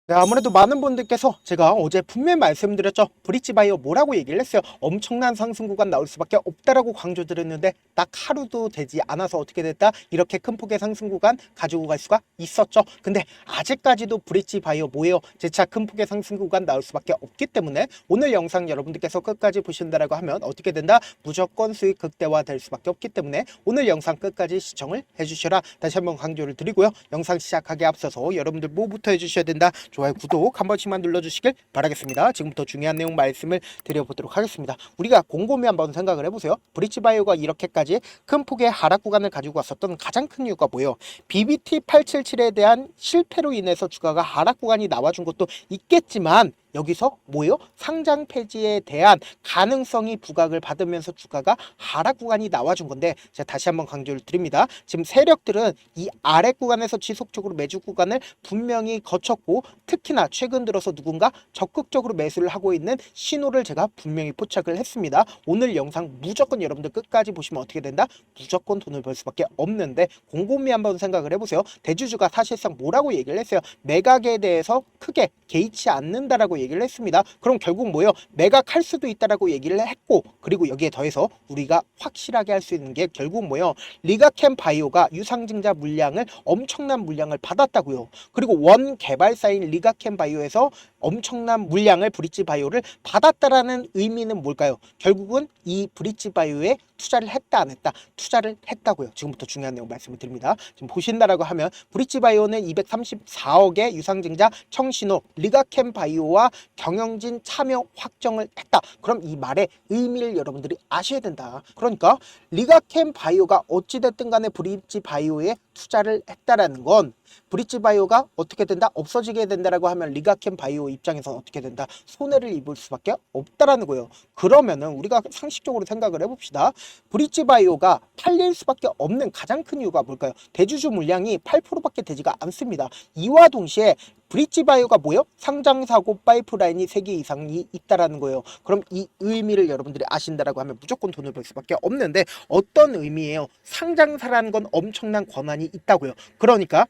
네, 아무래도 많은 분들께서 제가 어제 분명히 말씀드렸죠. 브릿지바이오 뭐라고 얘기를 했어요. 엄청난 상승 구간 나올 수밖에 없다라고 강조드렸는데 딱 하루도 되지 않아서 어떻게 됐다? 이렇게 큰 폭의 상승 구간 가지고 갈 수가 있었죠. 근데 아직까지도 브릿지바이오 뭐예요? 재차 큰 폭의 상승 구간 나올 수밖에 없기 때문에 오늘 영상 여러분들께서 끝까지 보신다라고 하면 어떻게 된다? 무조건 수익 극대화 될 수밖에 없기 때문에 오늘 영상 끝까지 시청을 해주셔라. 다시 한번 강조를 드리고요. 영상 시작하기 앞서서 여러분들 뭐부터 해주셔야 된다? 좋아요, 구독 한 번씩만 눌러주시길 바라겠습니다. 지금부터 중요한 내용 말씀을 드려보도록 하겠습니다. 우리가 곰곰이 한번 생각을 해보세요. 브릿지바이오가 이렇게까지 큰 폭의 하락 구간을 가지고 왔었던 가장 큰 이유가 뭐예요? BBT877에 대한 실패로 인해서 주가가 하락 구간이 나와준 것도 있겠지만 여기서 뭐예요? 상장 폐지에 대한 가능성이 부각을 받으면서 주가가 하락 구간이 나와준 건데 제가 다시 한번 강조를 드립니다. 지금 세력들은 이 아래 구간에서 지속적으로 매주 구간을 분명히 거쳤고 특히나 최근 들어서 누군가 적극적으로 매수를 하고 있는 신호를 제가 분명히 포착을 했습니다. 오늘 영상 무조건 여러분들 끝까지 보시면 어떻게 된다? 무조건 돈을 벌 수밖에 없는데 곰곰이 한번 생각을 해보세요. 대주주가 사실상 뭐라고 얘기를 했어요? 매각에 대해서 크게 개의치 않는다라고 얘기를 했습니다. 그럼 결국 뭐예요? 매각할 수도 있다라고 얘기를 했고 그리고 여기에 더해서 우리가 확실하게 할 수 있는 게 결국 뭐예요? 리가캠 바이오가 유상증자 물량을 엄청난 물량을 받았다고요. 그리고 원 개발사인 리가캠 바이오에서 엄청난 물량을 브릿지 바이오를 받았다라는 의미는 뭘까요? 결국은 이 브릿지 바이오에 투자를 했다 안 했다? 투자를 했다고요. 지금부터 중요한 내용 말씀을 드립니다. 지금 보신다라고 하면 브릿지 바이오는 234억의 유상증자 청신호 리가캠 바이오와 경영진 참여 확정을 했다. 그럼 이 말의 의미를 여러분들이 아셔야 된다. 그러니까 리가캠 바이오가 어찌됐든 간에 브릿지 바이오에 투자를 했다라는 건 브릿지 바이오가 어떻게 된다? 없어지게 된다라고 하면 리가캠 바이오 입장에서는 어떻게 된다? 손해를 입을 수밖에 없다라는 거예요. 그러면은 우리가 상식적으로 생각을 해봅시다. 브릿지 바이오가 팔릴 수밖에 없는 가장 큰 이유가 뭘까요? 대주주 물량이 8%밖에 되지가 않습니다. 이와 동시에 브릿지 바이오가 뭐예요? 상장사고 파이프라인이 3개 이상이 있다라는 거예요. 그럼 이 의미를 여러분들이 아신다라고 하면 무조건 돈을 벌 수밖에 없는데 어떤 의미예요? 상장사라는 건 엄청난 권한이 있다고요. 그러니까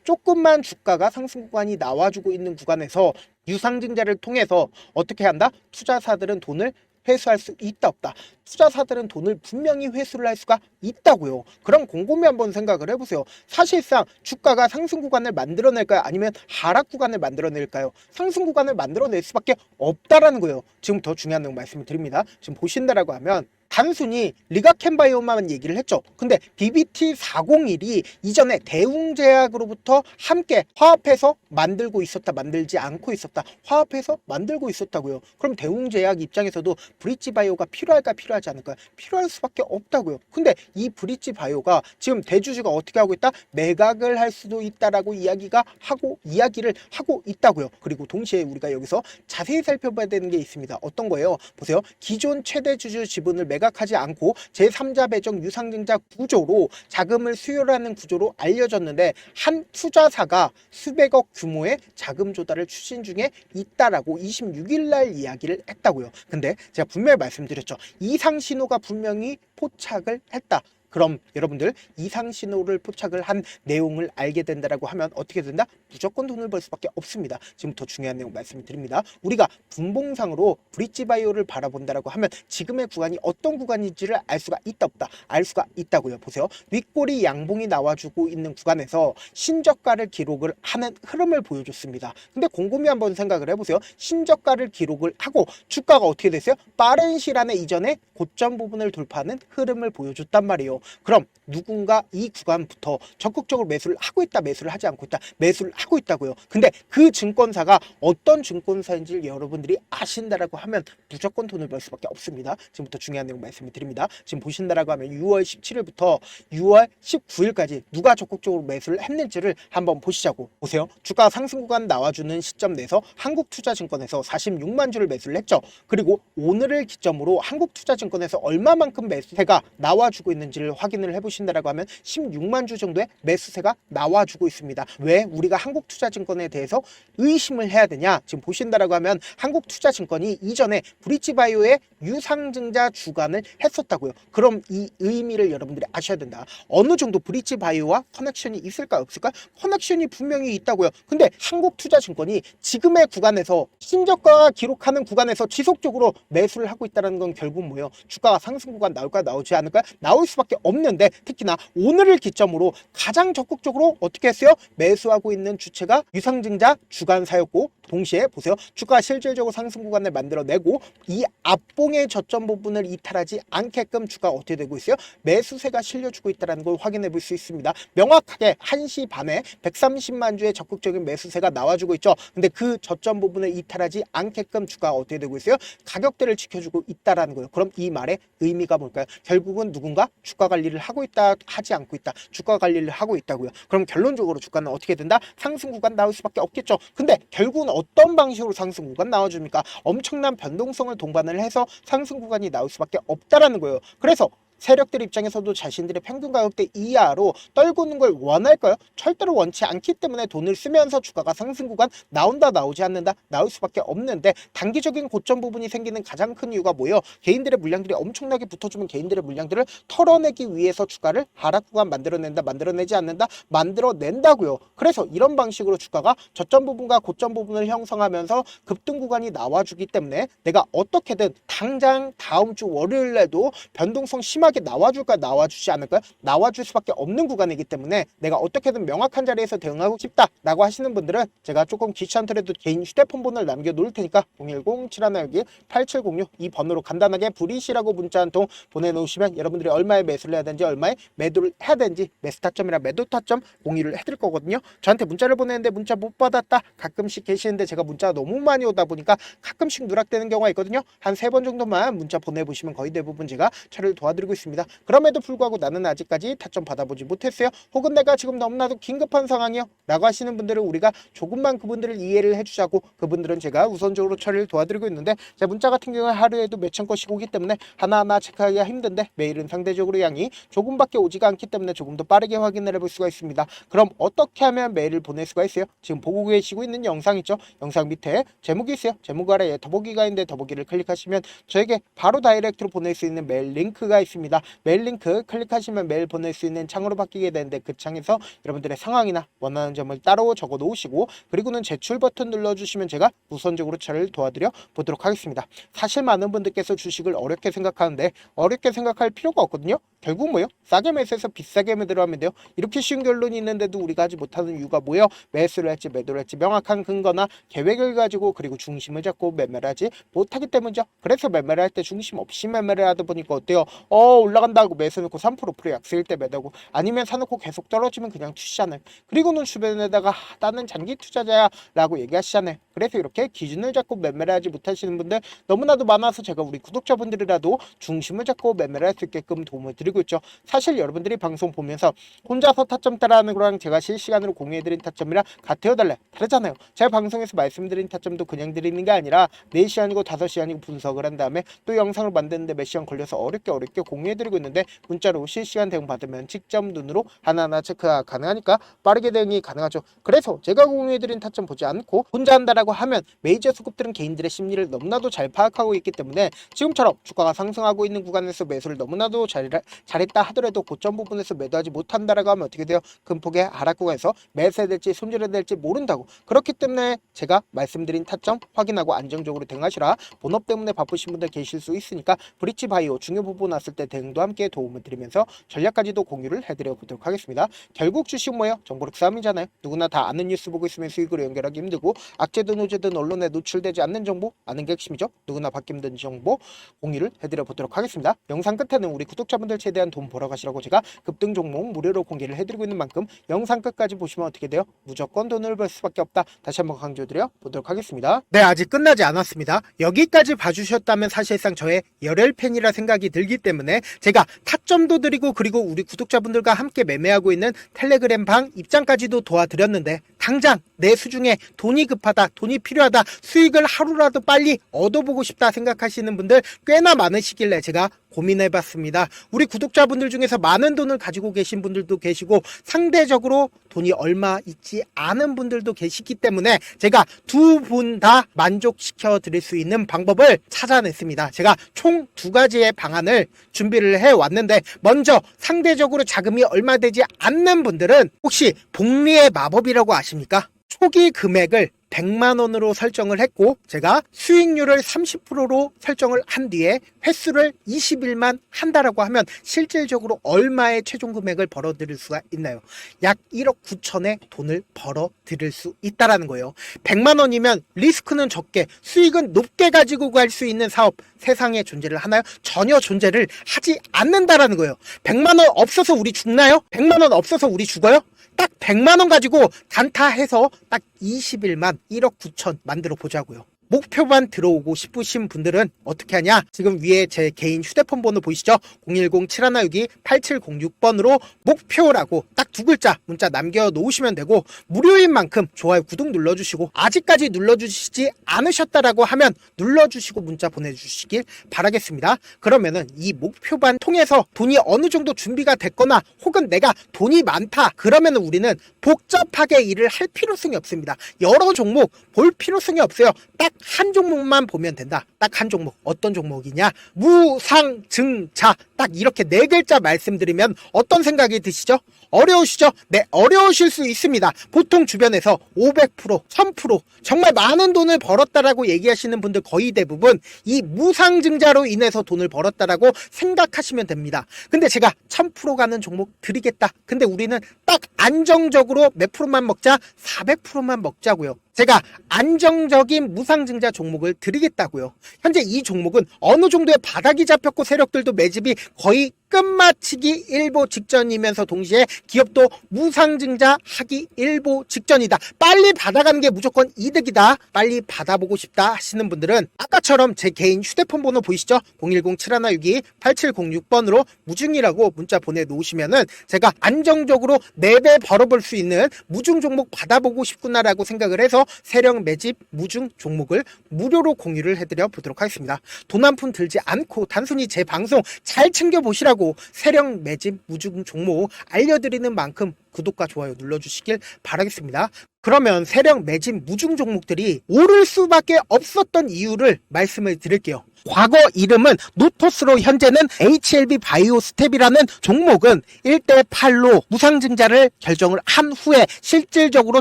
조금만 주가가 상승 구간이 나와주고 있는 구간에서 유상증자를 통해서 어떻게 한다? 투자사들은 돈을 회수할 수 있다 없다. 투자사들은 돈을 분명히 회수를 할 수가 있다고요. 그럼 곰곰이 한번 생각을 해보세요. 사실상 주가가 상승 구간을 만들어낼까요? 아니면 하락 구간을 만들어낼까요? 상승 구간을 만들어낼 수밖에 없다라는 거예요. 지금 더 중요한 내용 말씀을 드립니다. 지금 보신다라고 하면 단순히 리가캠바이오만 얘기를 했죠. 근데 BBT401이 이전에 대웅제약으로부터 함께 화합해서 만들고 있었다, 만들지 않고 있었다, 화합해서 만들고 있었다고요. 그럼 대웅제약 입장에서도 브릿지바이오가 필요할까, 필요하지 않을까? 필요할 수밖에 없다고요. 근데 이 브릿지바이오가 지금 대주주가 어떻게 하고 있다? 매각을 할 수도 있다라고 이야기를 하고 있다고요. 그리고 동시에 우리가 여기서 자세히 살펴봐야 되는 게 있습니다. 어떤 거예요? 보세요. 기존 최대 주주 지분을 매각하지 않고 제3자 배정 유상증자 구조로 자금을 수혈하는 구조로 알려졌는데 한 투자사가 수백억 규모의 자금 조달을 추진 중에 있다라고 26일 날 이야기를 했다고요. 근데 제가 분명히 말씀드렸죠. 이상 신호가 분명히 포착을 했다. 그럼 여러분들 이상 신호를 포착을 한 내용을 알게 된다라고 하면 어떻게 된다? 무조건 돈을 벌 수밖에 없습니다. 지금부터 중요한 내용 말씀을 드립니다. 우리가 분봉상으로 브릿지바이오를 바라본다라고 하면 지금의 구간이 어떤 구간인지를 알 수가 있다 없다? 알 수가 있다고요. 보세요. 윗꼬리 양봉이 나와주고 있는 구간에서 신저가를 기록을 하는 흐름을 보여줬습니다. 근데 곰곰이 한번 생각을 해보세요. 신저가를 기록을 하고 주가가 어떻게 됐어요? 빠른 시일 안에 이전에 고점 부분을 돌파하는 흐름을 보여줬단 말이에요. 그럼 누군가 이 구간부터 적극적으로 매수를 하고 있다, 매수를 하지 않고 있다, 매수를 하고 있다고요. 근데 그 증권사가 어떤 증권사인지 여러분들이 아신다라고 하면 무조건 돈을 벌 수밖에 없습니다. 지금부터 중요한 내용 말씀을 드립니다. 지금 보신다라고 하면 6월 17일부터 6월 19일까지 누가 적극적으로 매수를 했는지를 한번 보시자고. 보세요. 주가 상승 구간 나와주는 시점 내에서 한국투자증권에서 46만 주를 매수를 했죠. 그리고 오늘을 기점으로 한국투자증권에서 얼마만큼 매수세가 나와주고 있는지를 잘 확인을 해보신다라고 하면 16만 주 정도의 매수세가 나와주고 있습니다. 왜 우리가 한국투자증권에 대해서 의심을 해야 되냐? 지금 보신다라고 하면 한국투자증권이 이전에 브릿지바이오의 유상증자 주관을 했었다고요. 그럼 이 의미를 여러분들이 아셔야 된다. 어느 정도 브릿지바이오와 커넥션이 있을까 없을까? 커넥션이 분명히 있다고요. 근데 한국투자증권이 지금의 구간에서 신저가가 기록하는 구간에서 지속적으로 매수를 하고 있다는 건 결국 뭐예요? 주가가 상승 구간 나올까 나오지 않을까? 나올 수밖에 없는데 특히나 오늘을 기점으로 가장 적극적으로 어떻게 했어요? 매수하고 있는 주체가 유상증자 주간사였고 동시에 보세요. 주가가 실질적으로 상승 구간을 만들어내고 이 앞봉의 저점 부분을 이탈하지 않게끔 주가가 어떻게 되고 있어요? 매수세가 실려주고 있다는 걸 확인해 볼 수 있습니다. 명확하게 1시 반에 130만 주의 적극적인 매수세가 나와주고 있죠. 근데 그 저점 부분을 이탈하지 않게끔 주가가 어떻게 되고 있어요? 가격대를 지켜주고 있다라는 거예요. 그럼 이 말의 의미가 뭘까요? 결국은 누군가 주가 관리를 하고 있다, 하지 않고 있다. 주가 관리를 하고 있다고요. 그럼 결론적으로 주가는 어떻게 된다? 상승 구간 나올 수밖에 없겠죠. 근데 결국은 어떤 방식으로 상승 구간 나와줍니까? 엄청난 변동성을 동반을 해서 상승 구간이 나올 수밖에 없다라는 거예요. 그래서 세력들 입장에서도 자신들의 평균 가격대 이하로 떨구는 걸 원할까요? 절대로 원치 않기 때문에 돈을 쓰면서 주가가 상승 구간 나온다 나오지 않는다 나올 수밖에 없는데 단기적인 고점 부분이 생기는 가장 큰 이유가 뭐예요? 개인들의 물량들이 엄청나게 붙어주면 개인들의 물량들을 털어내기 위해서 주가를 하락 구간 만들어낸다 만들어내지 않는다 만들어낸다고요. 그래서 이런 방식으로 주가가 저점 부분과 고점 부분을 형성하면서 급등 구간이 나와주기 때문에 내가 어떻게든 당장 다음 주 월요일에도 변동성 심하게 나와줄까 나와주지 않을까 나와줄 수밖에 없는 구간이기 때문에 내가 어떻게든 명확한 자리에서 대응하고 싶다라고 하시는 분들은 제가 조금 귀찮더라도 개인 휴대폰 번호를 남겨놓을 테니까 010-7161-8706 이 번호로 간단하게 브릿이라고 문자 한 통 보내놓으시면 여러분들이 얼마에 매수를 해야 되는지 얼마에 매도를 해야 되는지 매수 타점이랑 매도 타점 공유를 해드릴 거거든요. 저한테 문자를 보내는데 문자 못 받았다 가끔씩 계시는데 제가 문자가 너무 많이 오다 보니까 가끔씩 누락되는 경우가 있거든요. 한 3번 정도만 문자 보내보시면 거의 대부분 제가 차를 도와드리고 있습니다. 그럼에도 불구하고 나는 아직까지 타점 받아보지 못했어요. 혹은 내가 지금 너무나도 긴급한 상황이요 라고 하시는 분들은 우리가 조금만 그분들을 이해를 해주자고 그분들은 제가 우선적으로 처리를 도와드리고 있는데 제 문자 같은 경우에 하루에도 몇천 건씩 오기 때문에 하나하나 체크하기가 힘든데 매일은 상대적으로 양이 조금밖에 오지가 않기 때문에 조금 더 빠르게 확인을 해볼 수가 있습니다. 그럼 어떻게 하면 메일을 보낼 수가 있어요? 지금 보고 계시고 있는 영상 있죠? 영상 밑에 제목이 있어요. 제목 아래에 더보기가 있는데 더보기를 클릭하시면 저에게 바로 다이렉트로 보낼 수 있는 메일 링크가 있습니다. 메일 링크 클릭하시면 메일 보낼 수 있는 창으로 바뀌게 되는데 그 창에서 여러분들의 상황이나 원하는 점을 따로 적어 놓으시고 그리고는 제출 버튼 눌러주시면 제가 우선적으로 처리를 도와드려 보도록 하겠습니다. 사실 많은 분들께서 주식을 어렵게 생각하는데 어렵게 생각할 필요가 없거든요. 결국 뭐예요? 싸게 매수해서 비싸게 매도를 하면 돼요. 이렇게 쉬운 결론이 있는데도 우리가 하지 못하는 이유가 뭐예요? 매수를 할지 매도를 할지 명확한 근거나 계획을 가지고 그리고 중심을 잡고 매매를 하지 못하기 때문이죠. 그래서 매매를 할 때 중심 없이 매매를 하다 보니까 어때요? 올라간다고 매수해놓고 3% 프로 약세일 때 매도하고 아니면 사놓고 계속 떨어지면 그냥 투시잖아요. 그리고는 주변에다가 나는 장기 투자자야 라고 얘기하시잖아요. 그래서 이렇게 기준을 잡고 매매를 하지 못하시는 분들 너무나도 많아서 제가 우리 구독자분들이라도 중심을 잡고 매매를 할 수 있게끔 도움을 드리고 있죠. 사실 여러분들이 방송 보면서 혼자서 타점 따라하는 거랑 제가 실시간으로 공유해드린 타점이랑 같아요 달라요? 다르잖아요. 제가 방송에서 말씀드린 타점도 그냥 드리는 게 아니라 4시간이고 5시간이고 분석을 한 다음에 또 영상을 만드는데 몇 시간 걸려서 어렵게 공유해드리고 있는데 문자로 실시간 대응 받으면 직접 눈으로 하나하나 체크가 가능하니까 빠르게 대응이 가능하죠. 그래서 제가 공유해드린 타점 보지 않고 혼자 한다라고 하면 메이저 수급들은 개인들의 심리를 너무나도 잘 파악하고 있기 때문에 지금처럼 주가가 상승하고 있는 구간에서 매수를 너무나도 잘했다 하더라도 고점 부분에서 매도하지 못한다라고 하면 어떻게 돼요? 큰 폭의 하락 구간에서 매수해야 될지 손절해야 될지 모른다고. 그렇기 때문에 제가 말씀드린 타점 확인하고 안정적으로 대응하시라. 본업 때문에 바쁘신 분들 계실 수 있으니까 브릿지바이오 중요 부분 왔을 때 대응도 함께 도움을 드리면서 전략까지도 공유를 해드려 보도록 하겠습니다. 결국 주식 뭐예요? 정보력 싸움이잖아요. 누구나 다 아는 뉴스 보고 있으면 수익으로 연결하기 힘들고 악재든 호재든 언론에 노출되지 않는 정보 아는 게 핵심이죠. 누구나 받기 힘든 정보 공유를 해드려 보도록 하겠습니다. 영상 끝에는 우리 구독자분들 최대한 돈 벌어 가시라고 제가 급등 종목 무료로 공개를 해드리고 있는 만큼 영상 끝까지 보시면 어떻게 돼요? 무조건 돈을 벌 수밖에 없다. 다시 한번 강조드려 보도록 하겠습니다. 네, 아직 끝나지 않았습니다. 여기까지 봐주셨다면 사실상 저의 열혈 팬이라 생각이 들기 때문에 제가 타점도 드리고 그리고 우리 구독자분들과 함께 매매하고 있는 텔레그램 방 입장까지도 도와드렸는데 당장 내 수중에 돈이 급하다, 돈이 필요하다, 수익을 하루라도 빨리 얻어보고 싶다 생각하시는 분들 꽤나 많으시길래 제가 고민해봤습니다. 우리 구독자분들 중에서 많은 돈을 가지고 계신 분들도 계시고 상대적으로 돈이 얼마 있지 않은 분들도 계시기 때문에 제가 두 분 다 만족시켜 드릴 수 있는 방법을 찾아냈습니다. 제가 총 2가지의 방안을 준비를 해왔는데 먼저 상대적으로 자금이 얼마 되지 않는 분들은 혹시 복리의 마법이라고 아십니까? 초기 금액을 100만원으로 설정을 했고 제가 수익률을 30%로 설정을 한 뒤에 횟수를 20일만 한다라고 하면 실질적으로 얼마의 최종 금액을 벌어들일 수가 있나요? 약 1억 9천의 돈을 벌어들일 수 있다라는 거예요. 100만원이면 리스크는 적게 수익은 높게 가지고 갈 수 있는 사업 세상에 존재를 하나요? 전혀 존재를 하지 않는다라는 거예요. 100만원 없어서 우리 죽나요? 100만원 없어서 우리 죽어요? 딱 100만원 가지고 단타해서 딱 20일만 1억 9천 만들어 보자고요. 목표만 들어오고 싶으신 분들은 어떻게 하냐? 지금 위에 제 개인 휴대폰 번호 보이시죠? 010-7162-8706번으로 목표라고 딱 2글자 문자 남겨놓으시면 되고 무료인 만큼 좋아요, 구독 눌러주시고 아직까지 눌러주시지 않으셨다라고 하면 눌러주시고 문자 보내주시길 바라겠습니다. 그러면은 이 목표반 통해서 돈이 어느 정도 준비가 됐거나 혹은 내가 돈이 많다 그러면은 우리는 복잡하게 일을 할 필요성이 없습니다. 여러 종목 볼 필요성이 없어요. 딱 한 종목만 보면 된다. 딱 한 종목. 어떤 종목이냐? 무상증자. 딱 이렇게 4글자 말씀드리면 어떤 생각이 드시죠? 어려우시죠? 네, 어려우실 수 있습니다. 보통 주변에서 500%, 1000% 정말 많은 돈을 벌었다라고 얘기하시는 분들 거의 대부분 이 무상증자로 인해서 돈을 벌었다라고 생각하시면 됩니다. 근데 제가 1000% 가는 종목 드리겠다. 근데 우리는 딱 안정적으로 몇 프로만 먹자? 400%만 먹자고요. 제가 안정적인 무상증자 종목을 드리겠다고요. 현재 이 종목은 어느 정도의 바닥이 잡혔고 세력들도 매집이 거의 끝마치기 일보 직전이면서 동시에 기업도 무상증자 하기 일보 직전이다. 빨리 받아가는 게 무조건 이득이다. 빨리 받아보고 싶다 하시는 분들은 아까처럼 제 개인 휴대폰 번호 보이시죠? 010-7162-8706번으로 무중이라고 문자 보내놓으시면은 제가 안정적으로 4배 벌어볼 수 있는 무중 종목 받아보고 싶구나라고 생각을 해서 세력 매집 무중 종목을 무료로 공유를 해드려 보도록 하겠습니다. 돈 한 푼 들지 않고 단순히 제 방송 잘 챙겨보시라고 세력 매집 무중 종목 알려드리는 만큼 구독과 좋아요 눌러주시길 바라겠습니다. 그러면 세력 매집 무중 종목들이 오를 수밖에 없었던 이유를 말씀을 드릴게요. 과거 이름은 노토스로 현재는 HLB 바이오 스텝이라는 종목은 1대8로 무상증자를 결정을 한 후에 실질적으로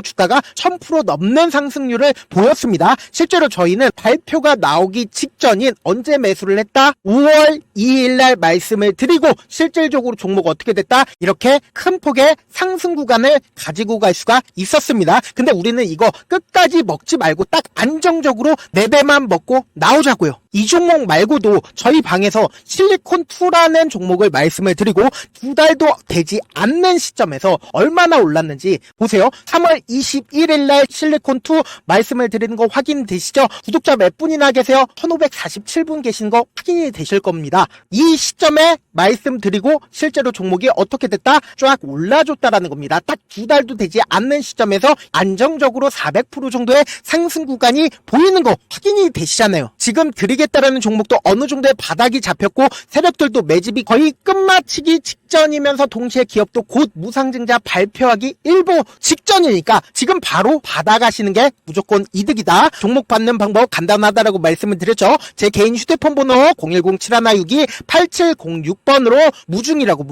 주가가 1000% 넘는 상승률을 보였습니다. 실제로 저희는 발표가 나오기 직전인 언제 매수를 했다? 5월 2일날 말씀을 드리고 실질적으로 종목 어떻게 됐다? 이렇게 큰 폭의 상승 구간을 가지고 갈 수가 있었습니다. 근데 우리는 이거 끝까지 먹지 말고 딱 안정적으로 4배만 먹고 나오자고요. 이 종목 말고도 저희 방에서 실리콘2라는 종목을 말씀을 드리고 2달도 되지 않는 시점에서 얼마나 올랐는지 보세요. 3월 21일 날 실리콘2 말씀을 드리는 거 확인되시죠? 구독자 몇 분이나 계세요? 1547분 계신 거 확인이 되실 겁니다. 이 시점에 말씀드리고 실제로 종목이 어떻게 됐다? 쫙 올라줬다라는 겁니다. 딱 2달도 되지 않는 시점에서 안정적으로 400% 정도의 상승 구간이 보이는 거 확인이 되시잖아요. 지금 드리겠다라는 종목도 어느 정도의 바닥이 잡혔고 세력들도 매집이 거의 끝마치기 직전이면서 동시에 기업도 곧 무상증자 발표하기 일보 직전이니까 지금 바로 받아가시는 게 무조건 이득이다. 종목 받는 방법 간단하다라고 말씀을 드렸죠. 제 개인 휴대폰 번호 010-7162-8706번으로 무중이라고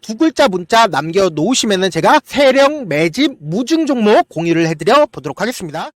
2글자 문자 남겨놓으시면은 제가 세력 매집 무중 종목 공유를 해드려 보도록 하겠습니다.